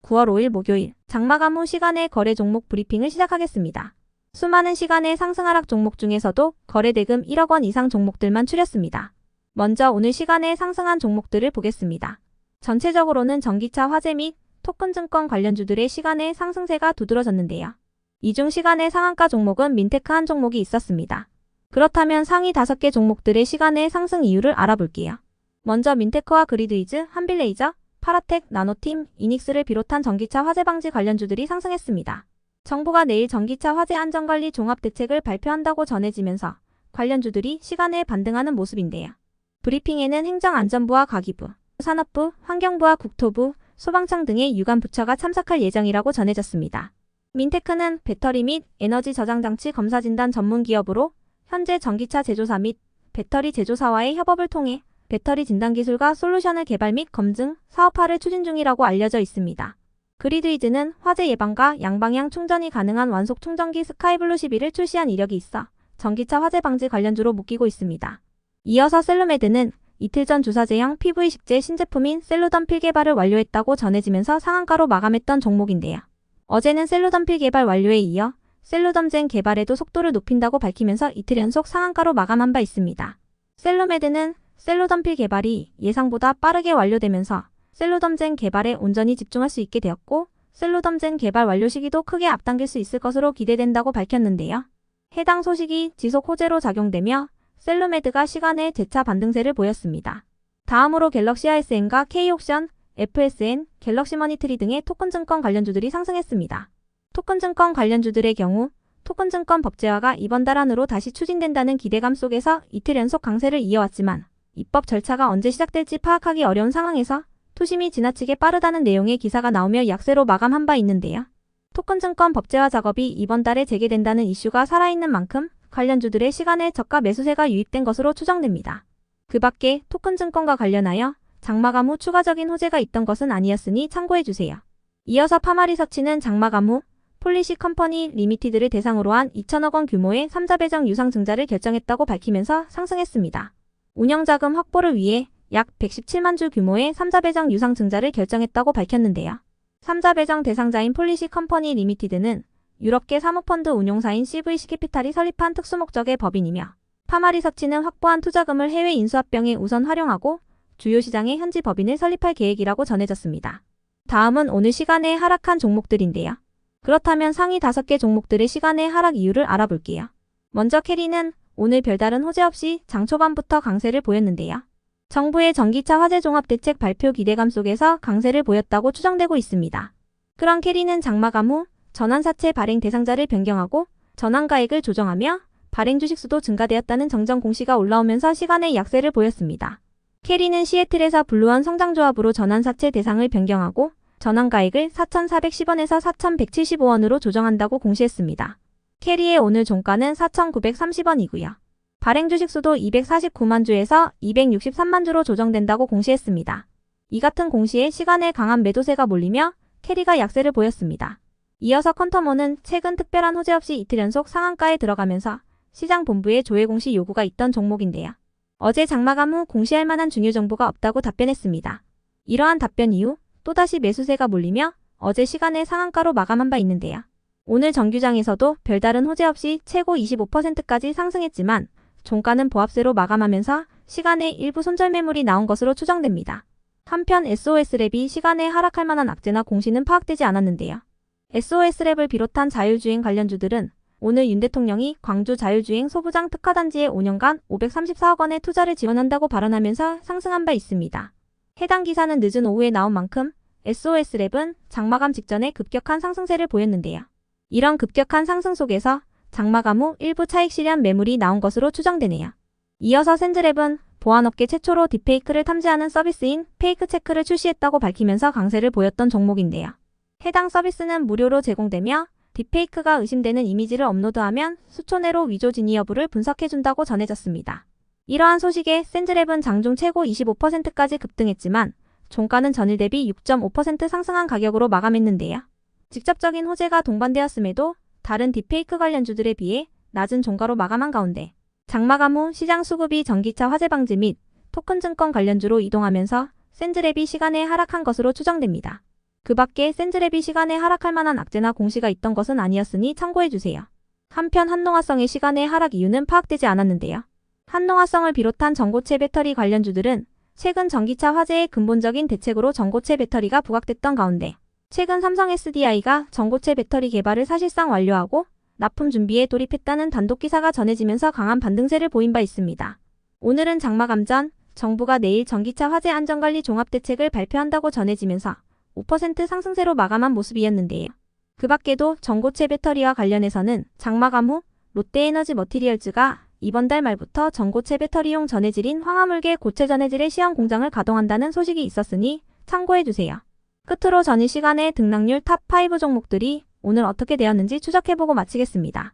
9월 5일 목요일 장마감 후 시간의 거래 종목 브리핑을 시작하겠습니다. 수많은 시간의 상승 하락 종목 중에서도 거래 대금 1억 원 이상 종목들만 추렸습니다. 먼저 오늘 시간에 상승한 종목들을 보겠습니다. 전체적으로는 전기차, 화재 및 토큰증권 관련주들의 시간의 상승세가 두드러졌는데요. 이 중 시간의 상한가 종목은 민테크 한 종목이 있었습니다. 그렇다면 상위 5개 종목들의 시간의 상승 이유를 알아볼게요. 먼저 민테크와 그리드위즈, 한빌레이저, 파라텍, 나노팀, 이닉스를 비롯한 전기차 화재 방지 관련주들이 상승했습니다. 정부가 내일 전기차 화재 안전관리 종합대책을 발표한다고 전해지면서 관련주들이 시간에 반등하는 모습인데요. 브리핑에는 행정안전부와 과기부, 산업부, 환경부와 국토부, 소방청 등의 유관 부처가 참석할 예정이라고 전해졌습니다. 민테크는 배터리 및 에너지 저장 장치 검사 진단 전문 기업으로 현재 전기차 제조사 및 배터리 제조사와의 협업을 통해 배터리 진단 기술과 솔루션을 개발 및 검증, 사업화를 추진 중이라고 알려져 있습니다. 그리드위즈는 화재 예방과 양방향 충전이 가능한 완속 충전기 스카이블루 11을 출시한 이력이 있어 전기차 화재 방지 관련주로 묶이고 있습니다. 이어서 셀루메드는 이틀 전 주사제형 PV 식재 신제품인 셀루덤필 개발을 완료했다고 전해지면서 상한가로 마감했던 종목인데요. 어제는 셀루덤필 개발 완료에 이어 셀루덤젠 개발에도 속도를 높인다고 밝히면서 이틀 연속 상한가로 마감한 바 있습니다. 셀루메드는 셀루덤필 개발이 예상보다 빠르게 완료되면서 셀루덤젠 개발에 온전히 집중할 수 있게 되었고 셀루덤젠 개발 완료 시기도 크게 앞당길 수 있을 것으로 기대된다고 밝혔는데요. 해당 소식이 지속 호재로 작용되며 셀루메드가 시간의 재차 반등세를 보였습니다. 다음으로 갤럭시 ISN과 K옥션, FSN, 갤럭시 머니트리 등의 토큰증권 관련주들이 상승했습니다. 토큰증권 관련주들의 경우 토큰증권 법제화가 이번 달 안으로 다시 추진된다는 기대감 속에서 이틀 연속 강세를 이어왔지만 입법 절차가 언제 시작될지 파악하기 어려운 상황에서 투심이 지나치게 빠르다는 내용의 기사가 나오며 약세로 마감한 바 있는데요. 토큰증권 법제화 작업이 이번 달에 재개된다는 이슈가 살아있는 만큼 관련주들의 시간에 저가 매수세가 유입된 것으로 추정됩니다. 그 밖에 토큰증권과 관련하여 장마감 후 추가적인 호재가 있던 것은 아니었으니 참고해주세요. 이어서 파마리서치는 장마감 후 폴리시 컴퍼니 리미티드를 대상으로 한 2천억 원 규모의 3자 배정 유상 증자를 결정했다고 밝히면서 상승했습니다. 운영자금 확보를 위해 약 117만 주 규모의 3자 배정 유상 증자를 결정했다고 밝혔는데요. 3자 배정 대상자인 폴리시 컴퍼니 리미티드는 유럽계 사모펀드 운용사인 CVC 캐피탈이 설립한 특수목적의 법인이며 파마리서치는 확보한 투자금을 해외 인수합병에 우선 활용하고 주요 시장의 현지 법인을 설립할 계획이라고 전해졌습니다. 다음은 오늘 시간에 하락한 종목들인데요. 그렇다면 상위 5개 종목들의 시간의 하락 이유를 알아볼게요. 먼저 캐리는 오늘 별다른 호재 없이 장 초반부터 강세를 보였는데요. 정부의 전기차 화재 종합대책 발표 기대감 속에서 강세를 보였다고 추정되고 있습니다. 그런 캐리는 장마감 후 전환사채 발행 대상자를 변경하고 전환가액을 조정하며 발행 주식수도 증가되었다는 정정 공시가 올라오면서 시간의 약세를 보였습니다. 캐리는 시애틀에서 블루원 성장조합으로 전환사채 대상을 변경하고 전환가액을 4,410원에서 4,175원으로 조정한다고 공시했습니다. 캐리의 오늘 종가는 4,930원이고요. 발행 주식수도 249만 주에서 263만 주로 조정된다고 공시했습니다. 이 같은 공시에 시간에 강한 매도세가 몰리며 캐리가 약세를 보였습니다. 이어서 퀀텀원은 최근 특별한 호재 없이 이틀 연속 상한가에 들어가면서 시장 본부의 조회 공시 요구가 있던 종목인데요. 어제 장마감 후 공시할 만한 중요 정보가 없다고 답변했습니다. 이러한 답변 이후 또다시 매수세가 몰리며 어제 시간에 상한가로 마감한 바 있는데요. 오늘 정규장에서도 별다른 호재 없이 최고 25%까지 상승했지만 종가는 보합세로 마감하면서 시간에 일부 손절 매물이 나온 것으로 추정됩니다. 한편 SOS랩이 시간에 하락할 만한 악재나 공시는 파악되지 않았는데요. SOS랩을 비롯한 자율주행 관련주들은 오늘 윤 대통령이 광주 자율주행 소부장 특화단지에 5년간 534억 원의 투자를 지원한다고 발언하면서 상승한 바 있습니다. 해당 기사는 늦은 오후에 나온 만큼 SOS랩은 장마감 직전에 급격한 상승세를 보였는데요. 이런 급격한 상승 속에서 장마감 후 일부 차익 실현 매물이 나온 것으로 추정되네요. 이어서 샌즈랩은 보안업계 최초로 딥페이크를 탐지하는 서비스인 페이크체크를 출시했다고 밝히면서 강세를 보였던 종목인데요. 해당 서비스는 무료로 제공되며 딥페이크가 의심되는 이미지를 업로드하면 수초 내로 위조 진위 여부를 분석해준다고 전해졌습니다. 이러한 소식에 샌즈랩은 장중 최고 25%까지 급등했지만 종가는 전일 대비 6.5% 상승한 가격으로 마감했는데요. 직접적인 호재가 동반되었음에도 다른 딥페이크 관련주들에 비해 낮은 종가로 마감한 가운데 장마감 후 시장 수급이 전기차 화재 방지 및 토큰증권 관련주로 이동하면서 샌즈랩이 시간에 하락한 것으로 추정됩니다. 그 밖에 센즈랩이 시간에 하락할 만한 악재나 공시가 있던 것은 아니었으니 참고해주세요. 한편 한농화성의 시간의 하락 이유는 파악되지 않았는데요. 한농화성을 비롯한 전고체 배터리 관련주들은 최근 전기차 화재의 근본적인 대책으로 전고체 배터리가 부각됐던 가운데 최근 삼성 SDI가 전고체 배터리 개발을 사실상 완료하고 납품 준비에 돌입했다는 단독 기사가 전해지면서 강한 반등세를 보인 바 있습니다. 오늘은 장마감 전 정부가 내일 전기차 화재 안전관리 종합대책을 발표한다고 전해지면서 5% 상승세로 마감한 모습이었는데요. 그 밖에도 전고체 배터리와 관련해서는 장마감 후 롯데에너지 머티리얼즈가 이번 달 말부터 전고체 배터리용 전해질인 황화물계 고체 전해질의 시험 공장을 가동한다는 소식이 있었으니 참고해주세요. 끝으로 전일 시간의 등락률 탑5 종목들이 오늘 어떻게 되었는지 추적해보고 마치겠습니다.